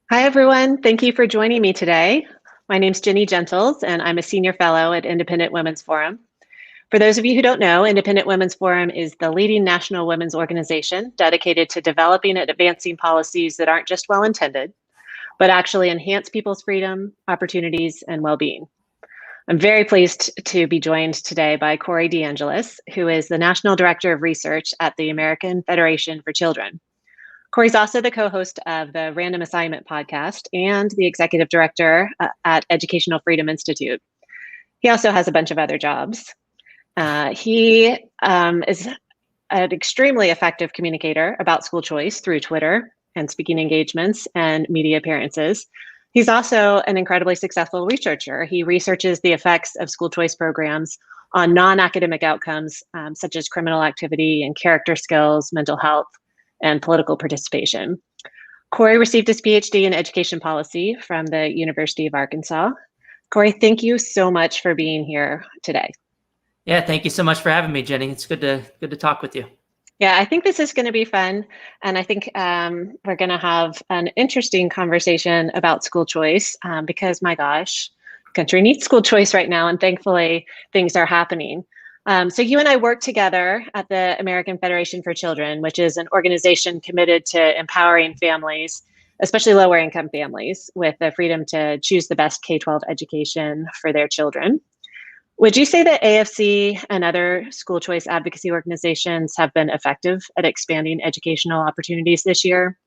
Hi, everyone. Thank you for joining me today. My name's Ginny Gentles, and I'm a senior fellow at Independent Women's Forum. For those of you who don't know, Independent Women's Forum is the leading national women's organization dedicated to developing and advancing policies that aren't just well-intended, but actually enhance people's freedom, opportunities, and well-being. I'm very pleased to be joined today by Corey DeAngelis, who is the National Director of Research at the American Federation for Children. Corey's also the co-host of the Random Assignment podcast and the executive director at Educational Freedom Institute. He also has a bunch of other jobs. He is an extremely effective communicator about school choice through Twitter and speaking engagements and media appearances. He's also an incredibly successful researcher. He researches the effects of school choice programs on non-academic outcomes, such as criminal activity and character skills, mental health, and political participation. Corey received his PhD in education policy from the University of Arkansas. Corey, thank you so much for being here today. Yeah, thank you so much for having me, Jenny. It's good to talk with you. Yeah, I think this is going to be fun. And I think we're going to have an interesting conversation about school choice because, my gosh, the country needs school choice right now. And thankfully, things are happening. So you and I work together at the American Federation for Children, which is an organization committed to empowering families, especially lower income families, with the freedom to choose the best K-12 education for their children. Would you say that AFC and other school choice advocacy organizations have been effective at expanding educational opportunities this year?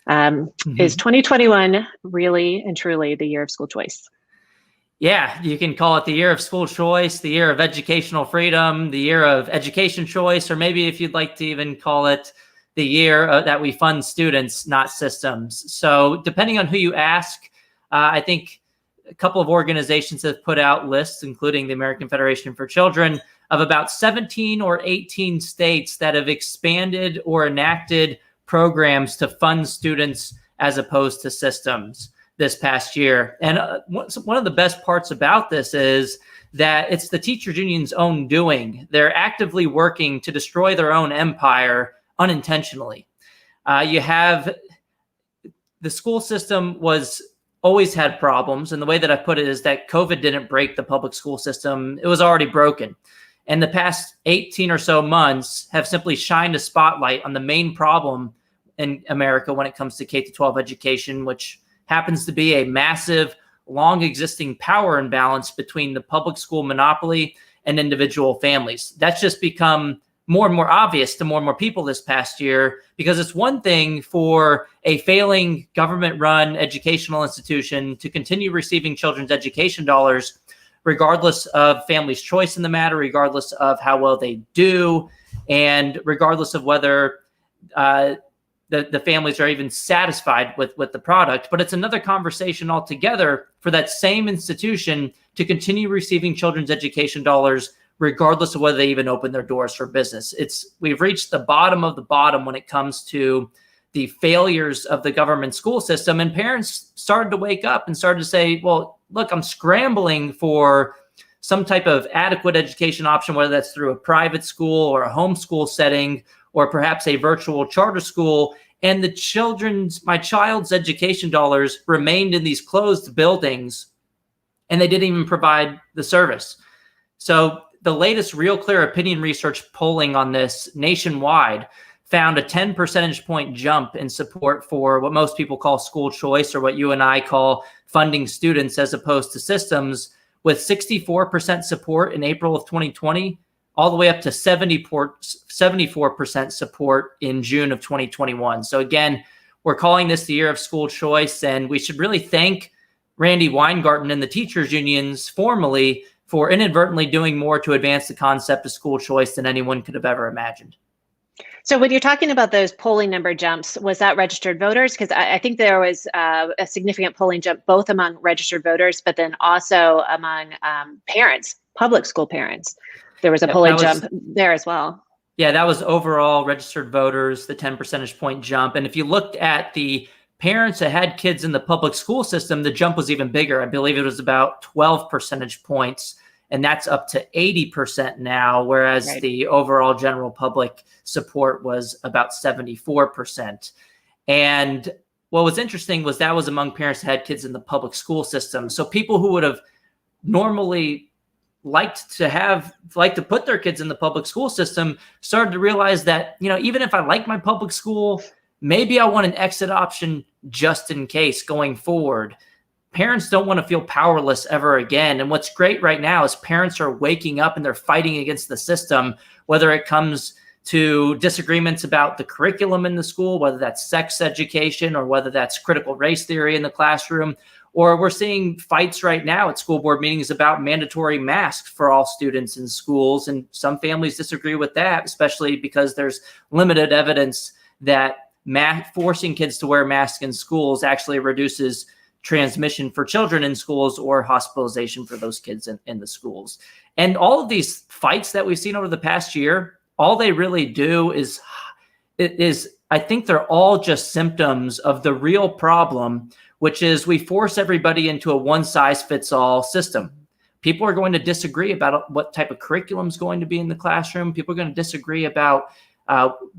Is 2021 really and truly the year of school choice? Yeah, you can call it the year of school choice, the year of educational freedom, the year of education choice, or maybe if you'd like to even call it the year that we fund students, not systems. So depending on who you ask, I think a couple of organizations have put out lists, including the American Federation for Children, of about 17 or 18 states that have expanded or enacted programs to fund students as opposed to systems this past year. And one of the best parts about this is that it's the teachers union's own doing. They're actively working to destroy their own empire unintentionally. You have the school system always had problems. And the way that I put it is that COVID didn't break the public school system. It was already broken. And the past 18 or so months have simply shined a spotlight on the main problem in America when it comes to K-12 education, which happens to be a massive, long existing power imbalance between the public school monopoly and individual families. That's just become more and more obvious to more and more people this past year, because it's one thing for a failing government-run educational institution to continue receiving children's education dollars, regardless of families' choice in the matter, regardless of how well they do, and regardless of whether the families are even satisfied with the product. But it's another conversation altogether for that same institution to continue receiving children's education dollars, regardless of whether they even open their doors for business. We've reached the bottom of the bottom when it comes to the failures of the government school system. And parents started to wake up and started to say, well, look, I'm scrambling for some type of adequate education option, whether that's through a private school or a homeschool setting, or perhaps a virtual charter school, and my child's education dollars remained in these closed buildings, and they didn't even provide the service. So the latest Real Clear Opinion research polling on this nationwide found a 10 percentage point jump in support for what most people call school choice, or what you and I call funding students as opposed to systems, with 64% support in April of 2020, all the way up to 74% support in June of 2021. So again, we're calling this the year of school choice, and we should really thank Randy Weingarten and the teachers unions formally for inadvertently doing more to advance the concept of school choice than anyone could have ever imagined. So when you're talking about those polling number jumps, was that registered voters? Because I think there was a significant polling jump both among registered voters, but then also among parents, public school parents. There was a polling jump there as well. Yeah, that was overall registered voters, the 10 percentage point jump. And if you looked at the parents that had kids in the public school system, the jump was even bigger. I believe it was about 12 percentage points, and that's up to 80% now, whereas the overall general public support was about 74%. And what was interesting was that was among parents that had kids in the public school system. So people who would have normally liked to put their kids in the public school system started to realize that, even if I like my public school, maybe I want an exit option just in case going forward. Parents don't want to feel powerless ever again. And what's great right now is parents are waking up and they're fighting against the system, whether it comes to disagreements about the curriculum in the school, whether that's sex education or whether that's critical race theory in the classroom. Or we're seeing fights right now at school board meetings about mandatory masks for all students in schools. And some families disagree with that, especially because there's limited evidence that forcing kids to wear masks in schools actually reduces transmission for children in schools or hospitalization for those kids in the schools. And all of these fights that we've seen over the past year, all they really do is I think they're all just symptoms of the real problem, which is we force everybody into a one-size-fits-all system. People are going to disagree about what type of curriculum is going to be in the classroom. People are going to disagree about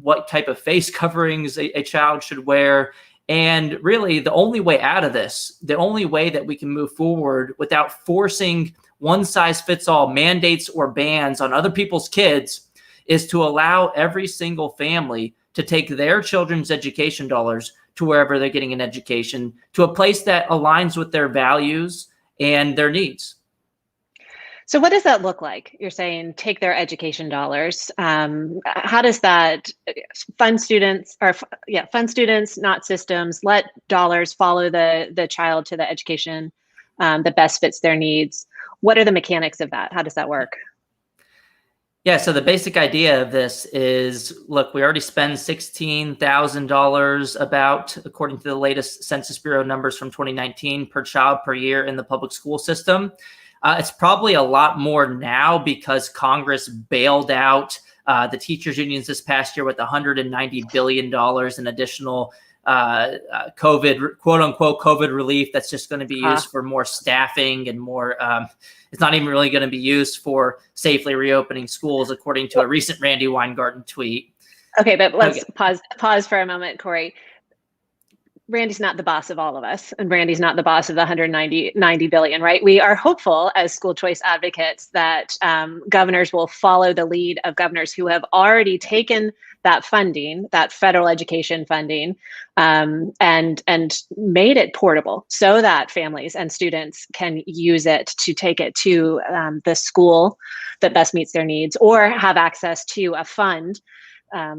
what type of face coverings a child should wear. And really, the only way out of this, the only way that we can move forward without forcing one-size-fits-all mandates or bans on other people's kids is to allow every single family to take their children's education dollars to wherever they're getting an education, to a place that aligns with their values and their needs. So what does that look like? You're saying take their education dollars. How does that fund students, not systems, let dollars follow the child to the education that best fits their needs? What are the mechanics of that? How does that work? Yeah, so the basic idea of this is, look, we already spend $16,000 about, according to the latest Census Bureau numbers from 2019, per child per year in the public school system. It's probably a lot more now because Congress bailed out the teachers unions this past year with $190 billion in additional COVID, quote unquote, COVID relief that's just going to be used for more staffing and more, it's not even really going to be used for safely reopening schools, according to a recent Randy Weingarten tweet. Okay, but let's pause for a moment, Corey. Randy's not the boss of all of us, and Randy's not the boss of the 190 billion, right? We are hopeful as school choice advocates that governors will follow the lead of governors who have already taken that funding, that federal education funding, and made it portable so that families and students can use it to take it to the school that best meets their needs, or have access to a fund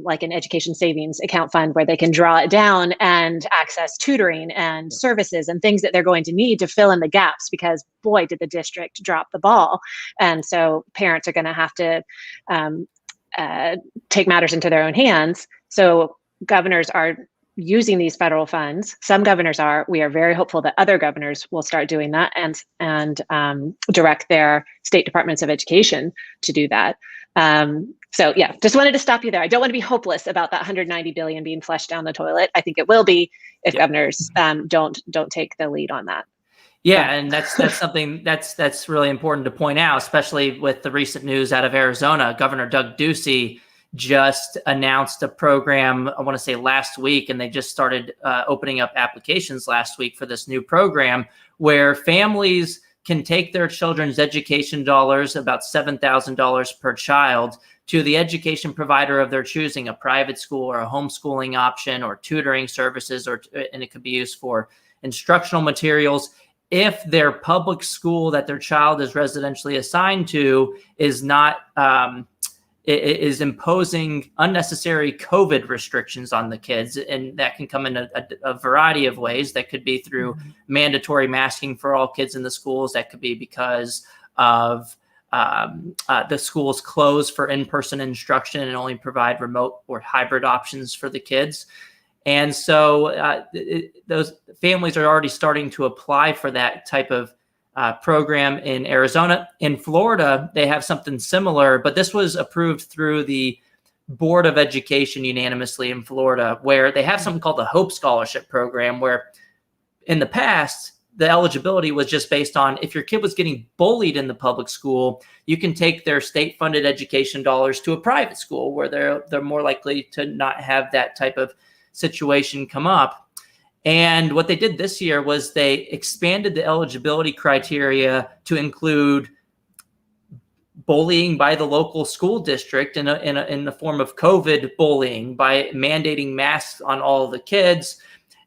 like an education savings account fund where they can draw it down and access tutoring and services and things that they're going to need to fill in the gaps, because boy, did the district drop the ball. And so parents are going to have to take matters into their own hands. So governors are using these federal funds. Some governors are. We are very hopeful that other governors will start doing that and direct their state departments of education to do that. So yeah, just wanted to stop you there. I don't want to be hopeless about that 190 billion being flushed down the toilet. I think it will be if governors don't take the lead on that. Yeah, and that's something that's really important to point out, especially with the recent news out of Arizona. Governor Doug Ducey just announced a program, I want to say last week, and they just started opening up applications last week for this new program where families can take their children's education dollars, about $7,000 per child, to the education provider of their choosing, a private school or a homeschooling option or tutoring services, and it could be used for instructional materials. If their public school that their child is residentially assigned to is not is imposing unnecessary COVID restrictions on the kids, and that can come in a variety of ways. That could be through mandatory masking for all kids in the schools. That could be because of the schools closed for in-person instruction and only provide remote or hybrid options for the kids. And so those families are already starting to apply for that type of program in Arizona. In Florida, they have something similar, but this was approved through the Board of Education unanimously in Florida, where they have something called the Hope Scholarship Program, where in the past, the eligibility was just based on if your kid was getting bullied in the public school, you can take their state-funded education dollars to a private school where they're more likely to not have that type of situation come up. And what they did this year was they expanded the eligibility criteria to include bullying by the local school district in the form of COVID bullying by mandating masks on all of the kids,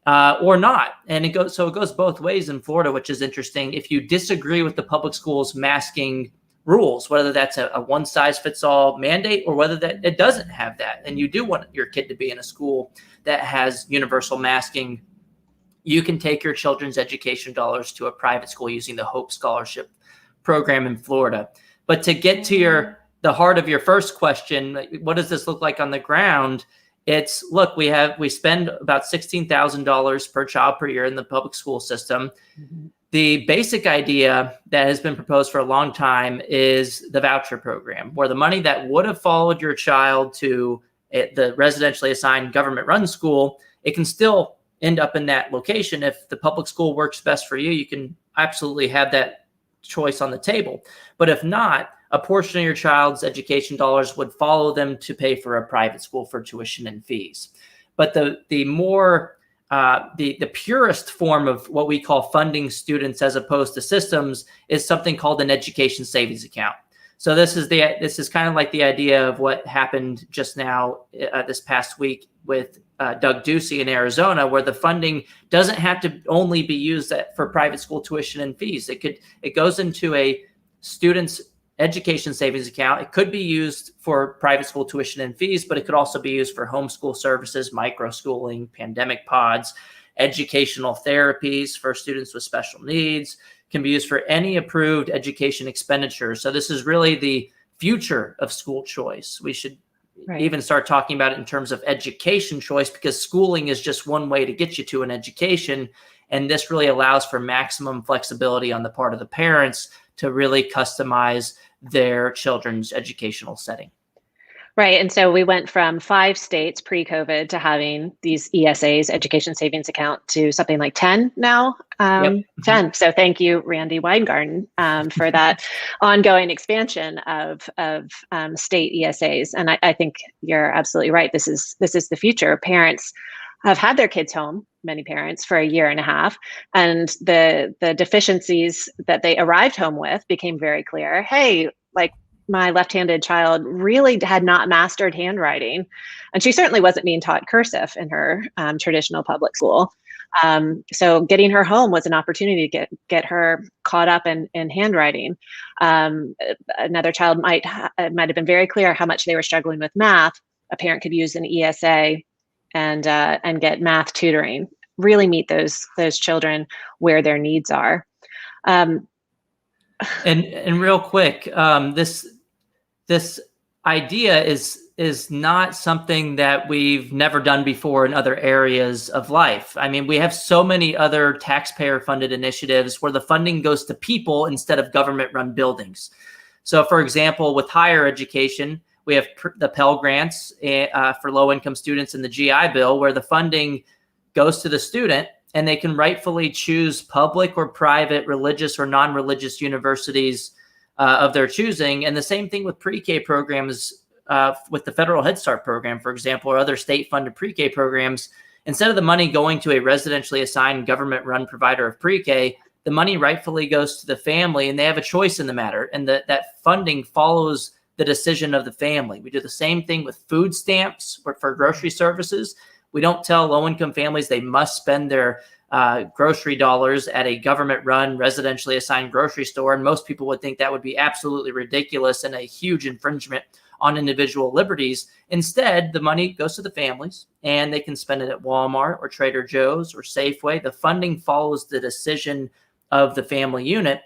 or not. And it goes both ways in Florida, which is interesting. If you disagree with the public schools masking rules, whether that's a one size fits all mandate or whether that it doesn't have that, and you do want your kid to be in a school that has universal masking, you can take your children's education dollars to a private school using the Hope Scholarship program in Florida. But to get to the heart of your first question, what does this look like on the ground? It's, look, we spend about $16,000 per child per year in the public school system. Mm-hmm. The basic idea that has been proposed for a long time is the voucher program, where the money that would have followed your child to the residentially assigned government-run school, it can still end up in that location. If the public school works best for you, you can absolutely have that choice on the table. But if not, a portion of your child's education dollars would follow them to pay for a private school for tuition and fees. But the more the purest form of what we call funding students as opposed to systems is something called an education savings account. So this is kind of like the idea of what happened just now this past week with Doug Ducey in Arizona, where the funding doesn't have to only be used for private school tuition and fees. It goes into a student's education savings account. It could be used for private school tuition and fees, but it could also be used for homeschool services, microschooling, pandemic pods, educational therapies for students with special needs, can be used for any approved education expenditure. So this is really the future of school choice. We should even start talking about it in terms of education choice, because schooling is just one way to get you to an education. And this really allows for maximum flexibility on the part of the parents to really customize their children's educational setting. Right. And so we went from 5 states pre-COVID to having these ESAs, education savings account, to something like 10 now. Yep. 10. So thank you, Randy Weingarten, for that ongoing expansion of state ESAs. And I think you're absolutely right. This is the future. Parents have had their kids home, many parents, for a year and a half, and the deficiencies that they arrived home with became very clear. Hey, like, my left-handed child really had not mastered handwriting, and she certainly wasn't being taught cursive in her traditional public school. So getting her home was an opportunity to get her caught up in handwriting. Another child might have been very clear how much they were struggling with math. A parent could use an ESA and get math tutoring. Really meet those children where their needs are. And real quick, this idea is not something that we've never done before in other areas of life. I mean, we have so many other taxpayer-funded initiatives where the funding goes to people instead of government-run buildings. So, for example, with higher education, we have the Pell Grants for low-income students in the GI Bill, where the funding goes to the student, and they can rightfully choose public or private, religious or non-religious universities of their choosing. And the same thing with pre-K programs, with the federal Head Start program, for example, or other state-funded pre-K programs. Instead of the money going to a residentially assigned government-run provider of pre-K, the money rightfully goes to the family, and they have a choice in the matter. And that funding follows the decision of the family. We do the same thing with food stamps for grocery services. We don't tell low-income families they must spend their grocery dollars at a government-run, residentially assigned grocery store. And most people would think that would be absolutely ridiculous and a huge infringement on individual liberties. Instead, the money goes to the families, and they can spend it at Walmart or Trader Joe's or Safeway. The funding follows the decision of the family unit.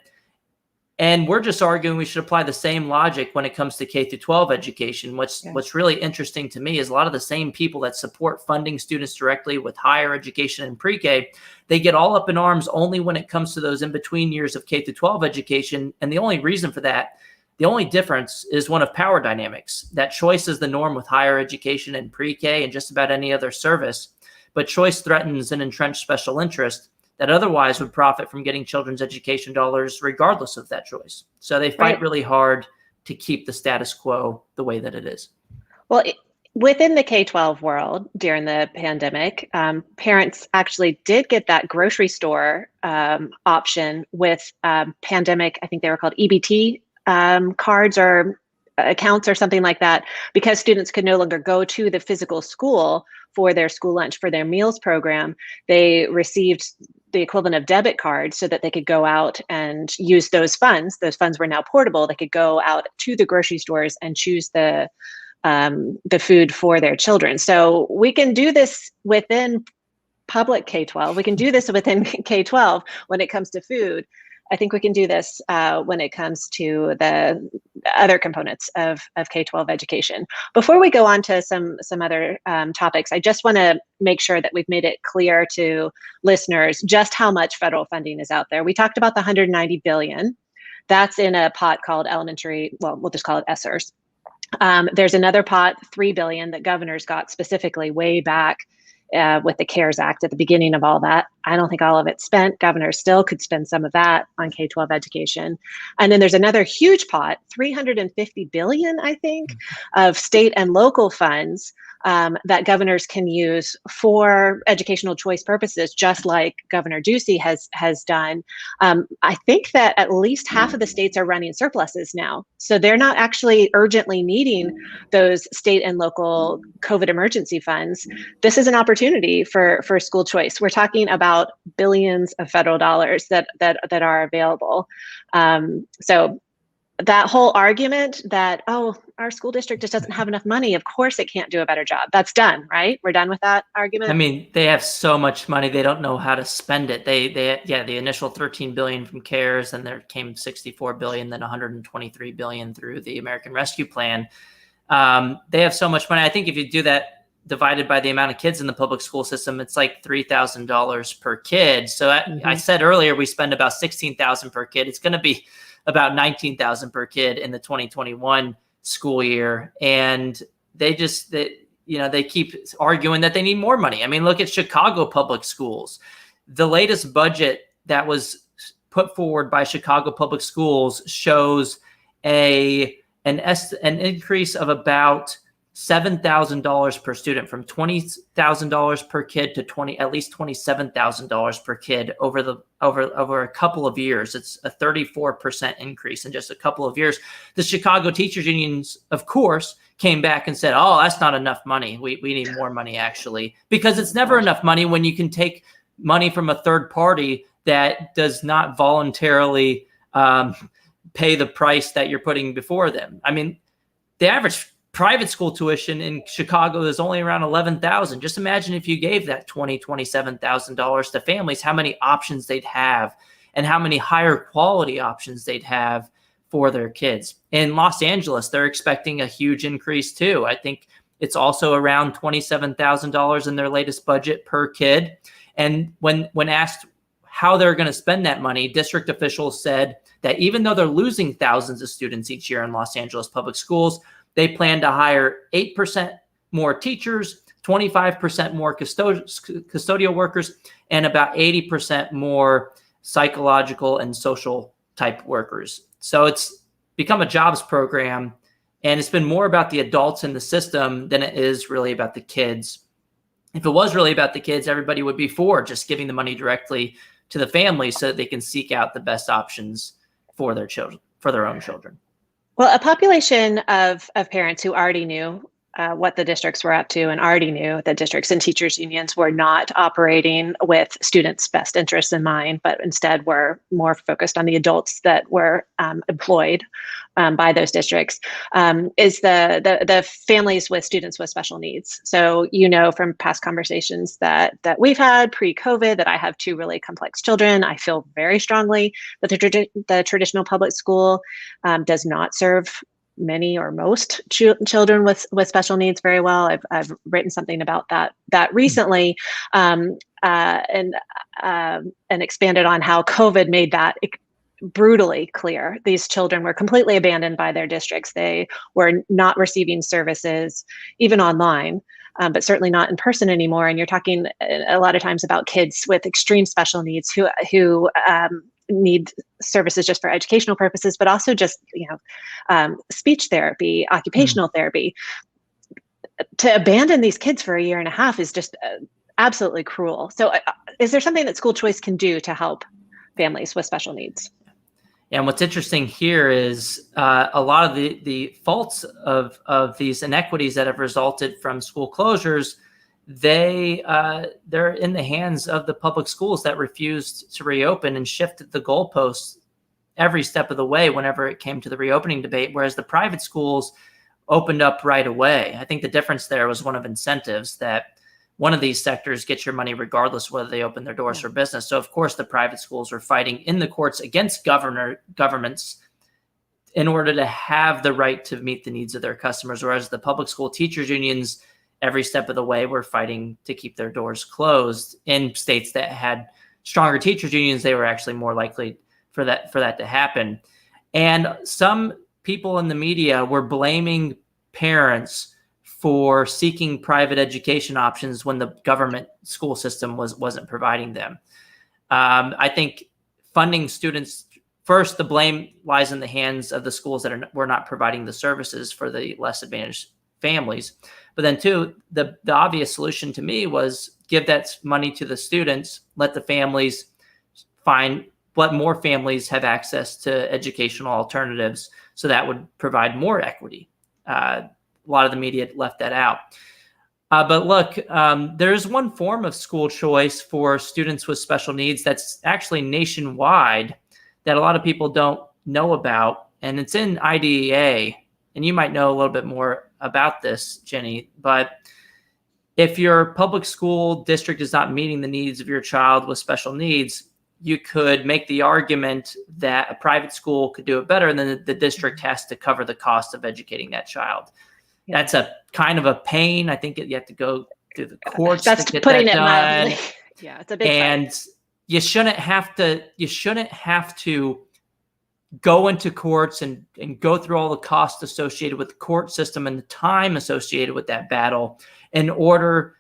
And we're just arguing we should apply the same logic when it comes to K-12 education. What's really interesting to me is a lot of the same people that support funding students directly with higher education and pre-K, they get all up in arms only when it comes to those in-between years of K-12 education. And the only reason for that, the only difference is one of power dynamics. That choice is the norm with higher education and pre-K and just about any other service. But choice threatens an entrenched special interest that otherwise would profit from getting children's education dollars regardless of that choice. So they fight really hard to keep the status quo the way that it is. Well, within the K-12 world during the pandemic, parents actually did get that grocery store option with pandemic, I think they were called EBT cards or accounts or something like that, because students could no longer go to the physical school for their school lunch, for their meals program. They received the equivalent of debit cards so that they could go out and use those funds. Those funds were now portable. They could go out to the grocery stores and choose the food for their children. So we can do this within public K-12. We can do this within K-12 when it comes to food. I think we can do this when it comes to the other components of K-12 education. Before we go on to some other topics, I just want to make sure that we've made it clear to listeners just how much federal funding is out there. We talked about the $190 billion. That's in a pot called elementary, well, we'll just call it ESSERS. There's another pot, $3 billion, that governors got specifically way back with the CARES Act at the beginning of all that. I don't think all of it's spent. Governors still could spend some of that on K-12 education. And then there's another huge pot, $350 billion, I think, of state and local funds that governors can use for educational choice purposes, just like Governor Ducey has done. I think that at least half of the states are running surpluses now. So they're not actually urgently needing those state and local COVID emergency funds. This is an opportunity for school choice. We're talking about billions of federal dollars that are available. So that whole argument that, oh, our school district just doesn't have enough money, of course it can't do a better job. That's done, right? We're done with that argument. I mean, they have so much money, they don't know how to spend it. The initial $13 billion from CARES, and there came $64 billion, then $123 billion through the American Rescue Plan. They have so much money. I think if you do that divided by the amount of kids in the public school system, it's like $3,000 per kid. So I said earlier, we spend about $16,000 per kid. It's going to be about $19,000 per kid in the 2021 school year. And they keep arguing that they need more money. I mean, look at Chicago public schools. The latest budget that was put forward by Chicago public schools shows an increase of about $7,000 per student, from $20,000 per kid to at least $27,000 per kid over a couple of years. It's a 34% increase in just a couple of years. The Chicago teachers unions, of course, came back and said, "Oh, that's not enough money. We need more money, actually," because it's never enough money when you can take money from a third party that does not voluntarily pay the price that you're putting before them. I mean, the average private school tuition in Chicago is only around $11,000. Just imagine if you gave that $27,000 to families, how many options they'd have and how many higher quality options they'd have for their kids. In Los Angeles, they're expecting a huge increase too. I think it's also around $27,000 in their latest budget per kid. And when asked how they're going to spend that money, district officials said that even though they're losing thousands of students each year in Los Angeles public schools, they plan to hire 8% more teachers, 25% more custodial workers, and about 80% more psychological and social type workers. So it's become a jobs program, and it's been more about the adults in the system than it is really about the kids. If it was really about the kids, everybody would be for just giving the money directly to the families so that they can seek out the best options for their children, for their own children. Well, a population of parents who already knew what the districts were up to and already knew that districts and teachers unions were not operating with students' best interests in mind, but instead were more focused on the adults that were employed by those districts, is the families with students with special needs. So, from past conversations that we've had pre-COVID, that I have two really complex children. I feel very strongly that the traditional public school does not serve many or most children with special needs very well. I've written something about that recently, and expanded on how COVID made that brutally clear. These children were completely abandoned by their districts. They were not receiving services, even online, but certainly not in person anymore. And you're talking a lot of times about kids with extreme special needs who need services just for educational purposes, but also just speech therapy, occupational therapy. to abandon these kids for a year and a half is just absolutely cruel. So is there something that school choice can do to help families with special needs? And what's interesting here is a lot of the faults of these inequities that have resulted from school closures, they're in the hands of the public schools that refused to reopen and shifted the goalposts every step of the way whenever it came to the reopening debate, whereas the private schools opened up right away. I think the difference there was one of incentives, that one of these sectors gets your money regardless whether they open their doors for business. So of course the private schools are fighting in the courts against governments in order to have the right to meet the needs of their customers, whereas the public school teachers unions every step of the way were fighting to keep their doors closed. In states that had stronger teachers unions, they were actually more likely for that to happen. And some people in the media were blaming parents for seeking private education options when the government school system wasn't providing them. I think funding students, first, the blame lies in the hands of the schools that were not providing the services for the less advantaged families. But then two, the obvious solution to me was give that money to the students, let the families let more families have access to educational alternatives, so that would provide more equity. A lot of the media left that out. But look, there's one form of school choice for students with special needs that's actually nationwide that a lot of people don't know about, and it's in IDEA. And you might know a little bit more about this, Ginny, but if your public school district is not meeting the needs of your child with special needs, you could make the argument that a private school could do it better, and then the district has to cover the cost of educating that child. Yeah. That's a kind of a pain. I think you have to go through the courts to get putting that it done. mildly. Yeah, it's a big and fight. You shouldn't have to go into courts and go through all the costs associated with the court system and the time associated with that battle in order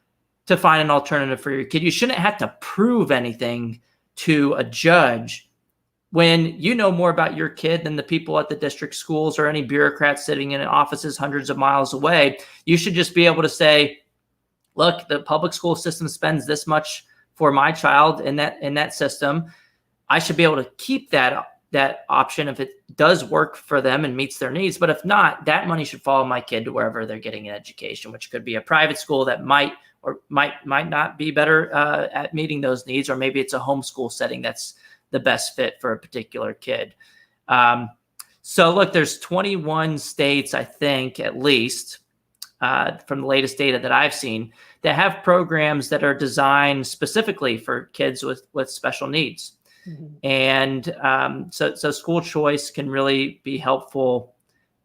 to find an alternative for your kid. You shouldn't have to prove anything to a judge when you know more about your kid than the people at the district schools or any bureaucrats sitting in offices hundreds of miles away. You should just be able to say, look, the public school system spends this much for my child in that system. I should be able to keep that option if it does work for them and meets their needs. But if not, that money should follow my kid to wherever they're getting an education, which could be a private school that might not be better at meeting those needs, or maybe it's a homeschool setting that's the best fit for a particular kid. So look, there's 21 states, I think, at least, from the latest data that I've seen, that have programs that are designed specifically for kids with special needs. Mm-hmm. And so school choice can really be helpful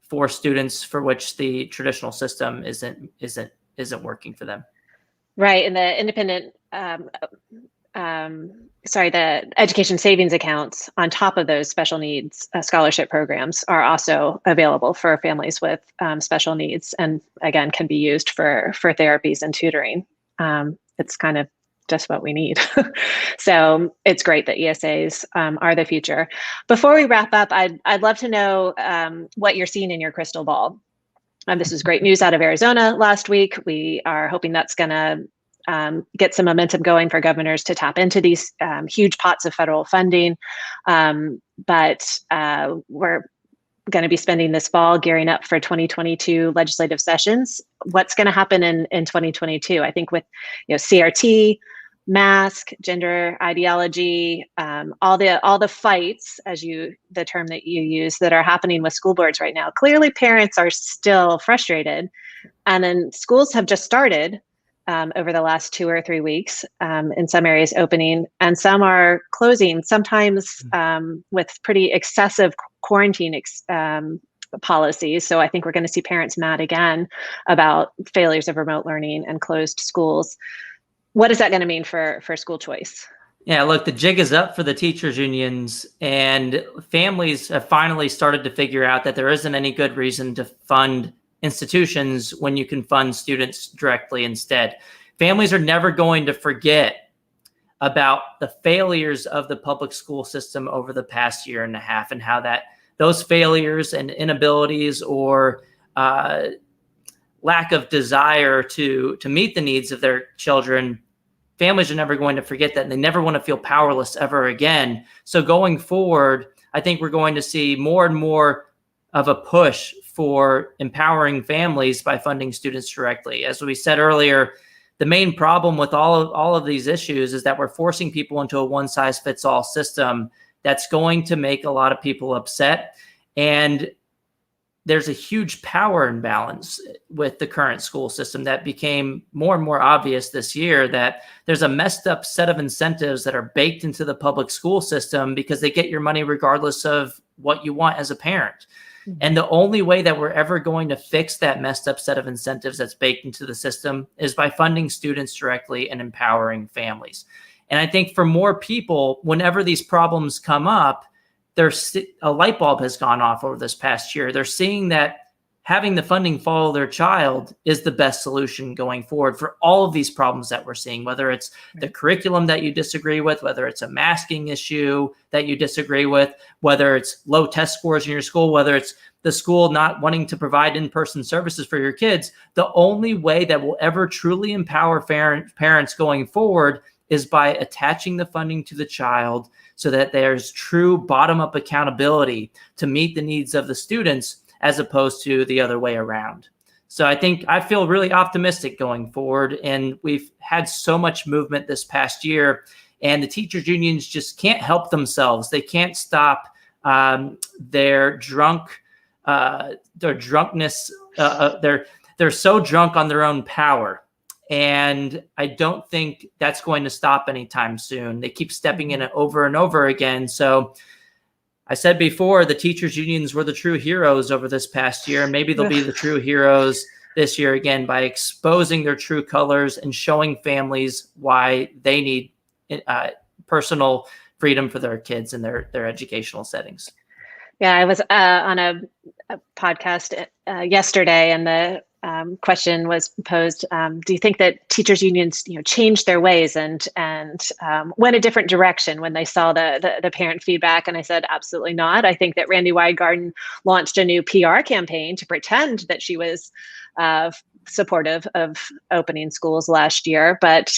for students for which the traditional system isn't working for them. Right, and the independent, the education savings accounts on top of those special needs scholarship programs are also available for families with special needs, and again can be used for therapies and tutoring. It's kind of just what we need. So it's great that ESAs are the future. Before we wrap up, I'd love to know what you're seeing in your crystal ball. This was great news out of Arizona last week. We are hoping that's going to get some momentum going for governors to tap into these huge pots of federal funding. But we're going to be spending this fall gearing up for 2022 legislative sessions. What's going to happen in 2022? I think with CRT, mask, gender ideology, all the fights, the term that you use, that are happening with school boards right now. Clearly, parents are still frustrated, and then schools have just started over the last 2 or 3 weeks. In some areas, opening, and some are closing. Sometimes with pretty excessive quarantine policies. So I think we're going to see parents mad again about failures of remote learning and closed schools. What is that going to mean for school choice? Yeah, look, the jig is up for the teachers unions, and families have finally started to figure out that there isn't any good reason to fund institutions when you can fund students directly instead. Families are never going to forget about the failures of the public school system over the past year and a half, and how those failures and inabilities or lack of desire to meet the needs of their children, families are never going to forget that, and they never want to feel powerless ever again. So going forward, I think we're going to see more and more of a push for empowering families by funding students directly. As we said earlier, the main problem with all of these issues is that we're forcing people into a one-size-fits-all system that's going to make a lot of people upset. And there's a huge power imbalance with the current school system that became more and more obvious this year, that there's a messed up set of incentives that are baked into the public school system because they get your money regardless of what you want as a parent. And the only way that we're ever going to fix that messed up set of incentives that's baked into the system is by funding students directly and empowering families. And I think for more people, whenever these problems come up, there's a light bulb has gone off over this past year. They're seeing that having the funding follow their child is the best solution going forward for all of these problems that we're seeing, whether it's the curriculum that you disagree with, whether it's a masking issue that you disagree with, whether it's low test scores in your school, whether it's the school not wanting to provide in-person services for your kids. The only way that will ever truly empower parents going forward is by attaching the funding to the child so that there's true bottom-up accountability to meet the needs of the students, as opposed to the other way around. So I feel really optimistic going forward, and we've had so much movement this past year, and the teachers unions just can't help themselves. They can't stop their drunkenness. They're so drunk on their own power. And I don't think that's going to stop anytime soon. They keep stepping in it over and over again. So I said before, the teachers unions were the true heroes over this past year. Maybe they'll be the true heroes this year again by exposing their true colors and showing families why they need personal freedom for their kids in their educational settings. Yeah, I was on a podcast yesterday, and the question was posed: do you think that teachers unions, changed their ways and went a different direction when they saw the parent feedback? And I said, absolutely not. I think that Randy Weingarten launched a new PR campaign to pretend that she was supportive of opening schools last year, but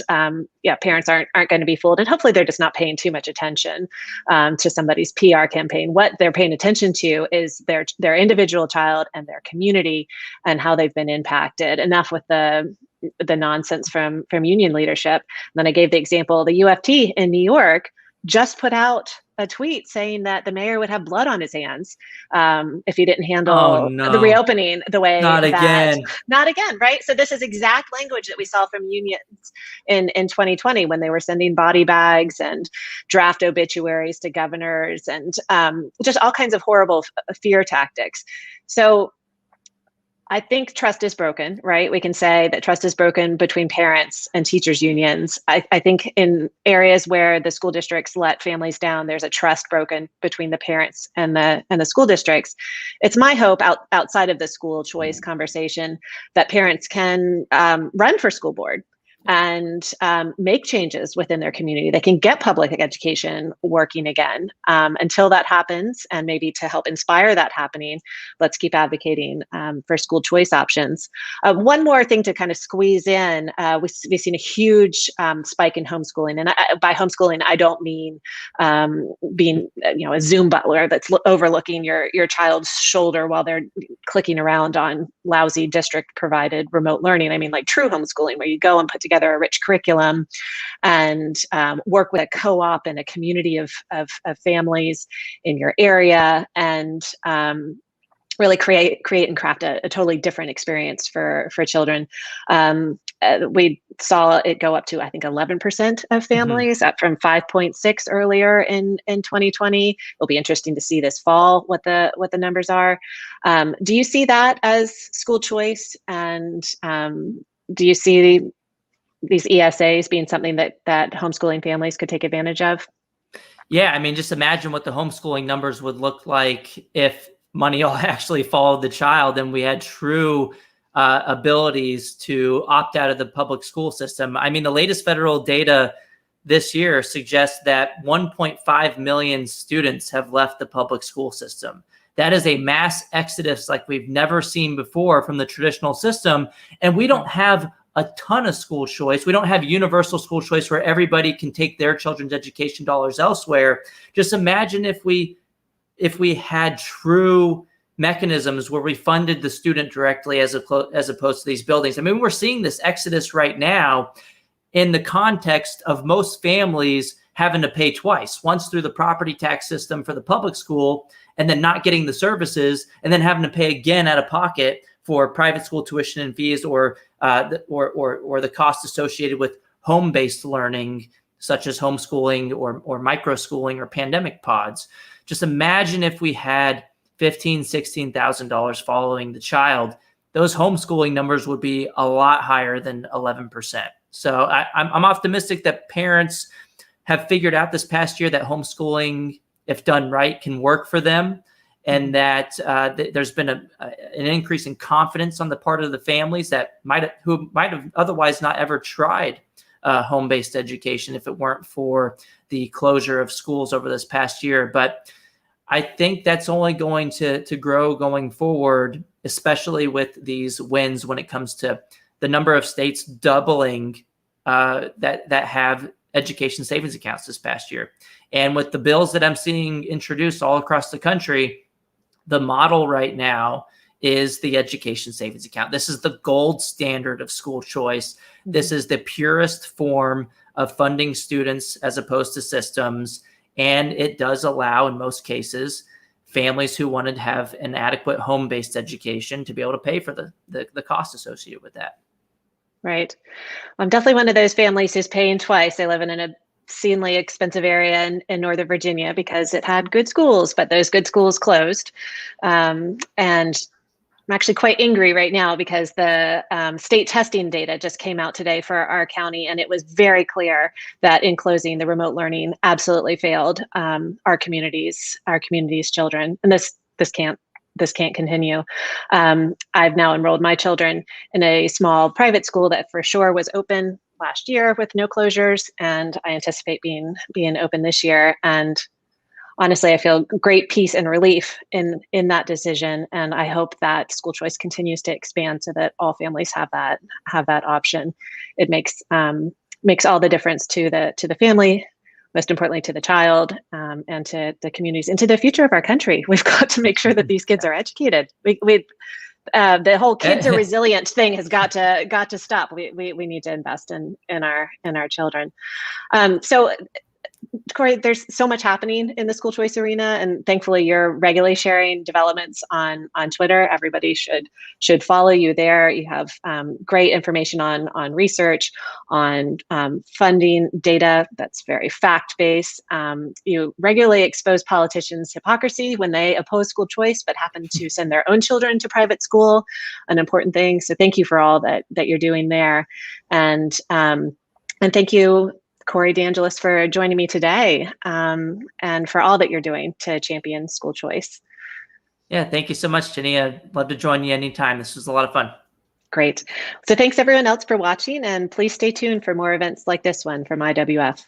parents aren't going to be fooled, and hopefully they're just not paying too much attention to somebody's PR campaign. What they're paying attention to is their individual child and their community and how they've been impacted. Enough with the nonsense from union leadership. And then I gave the example: the UFT in New York just put out a tweet saying that the mayor would have blood on his hands if he didn't handle the reopening the way Not again, right? So this is exact language that we saw from unions in 2020 when they were sending body bags and draft obituaries to governors and just all kinds of horrible fear tactics. So I think trust is broken, right? We can say that trust is broken between parents and teachers unions. I think in areas where the school districts let families down, there's a trust broken between the parents and the school districts. It's my hope outside of the school choice conversation that parents can run for school board and make changes within their community. They can get public education working again. Until that happens, and maybe to help inspire that happening, let's keep advocating for school choice options. One more thing to kind of squeeze in, we've seen a huge spike in homeschooling. And by homeschooling, I don't mean being a Zoom butler that's overlooking your child's shoulder while they're clicking around on lousy district provided remote learning. I mean like true homeschooling, where you go and put together a rich curriculum and work with a co-op and a community of families in your area, and really create and craft a totally different experience for children. We saw it go up to, I think, 11% of families, up from 5.6 earlier in 2020. It'll be interesting to see this fall what the numbers are. Do you see that as school choice? And do you see these ESAs being something that homeschooling families could take advantage of? Yeah, I mean, just imagine what the homeschooling numbers would look like if money all actually followed the child and we had true abilities to opt out of the public school system. I mean, the latest federal data this year suggests that 1.5 million students have left the public school system. That is a mass exodus like we've never seen before from the traditional system. And we don't have a ton of school choice. We don't have universal school choice where everybody can take their children's education dollars elsewhere. Just imagine if we had true mechanisms where we funded the student directly as opposed to these buildings. I mean, we're seeing this exodus right now in the context of most families having to pay twice, once through the property tax system for the public school and then not getting the services, and then having to pay again out of pocket for private school tuition and fees or the cost associated with home-based learning, such as homeschooling or microschooling or pandemic pods. Just imagine if we had $15,000, $16,000 following the child. Those homeschooling numbers would be a lot higher than 11%. So I'm optimistic that parents have figured out this past year that homeschooling, if done right, can work for them, and that there's been an increase in confidence on the part of the families who might have otherwise not ever tried home-based education if it weren't for the closure of schools over this past year. But I think that's only going to grow going forward, especially with these wins when it comes to the number of states doubling that have education savings accounts this past year. And with the bills that I'm seeing introduced all across the country, the model right now is the education savings account. This is the gold standard of school choice. This is the purest form of funding students as opposed to systems. And it does allow, in most cases, families who wanted to have an adequate home-based education to be able to pay for the cost associated with that. Right. I'm definitely one of those families who's paying twice. I live in an obscenely expensive area in Northern Virginia because it had good schools, but those good schools closed. And I'm actually quite angry right now because the state testing data just came out today for our county, and it was very clear that in closing, the remote learning absolutely failed our community's children. And this can't continue. I've now enrolled my children in a small private school that for sure was open last year with no closures, and I anticipate being open this year. And honestly, I feel great peace and relief in that decision, and I hope that school choice continues to expand so that all families have that option. It makes all the difference to the family, most importantly to the child, and to the communities and to the future of our country. We've got to make sure that these kids are educated. The whole kids are resilient thing has got to stop. We need to invest in our children. So Corey, there's so much happening in the school choice arena, and thankfully you're regularly sharing developments on Twitter. Everybody should follow you there. You have great information on research, on funding data that's very fact-based. You regularly expose politicians' hypocrisy when they oppose school choice but happen to send their own children to private school, an important thing. So thank you for all that you're doing there. And thank you, Corey DeAngelis, for joining me today, and for all that you're doing to champion school choice. Yeah, thank you so much, Ginny. I'd love to join you anytime. This was a lot of fun. Great. So thanks everyone else for watching, and please stay tuned for more events like this one from IWF.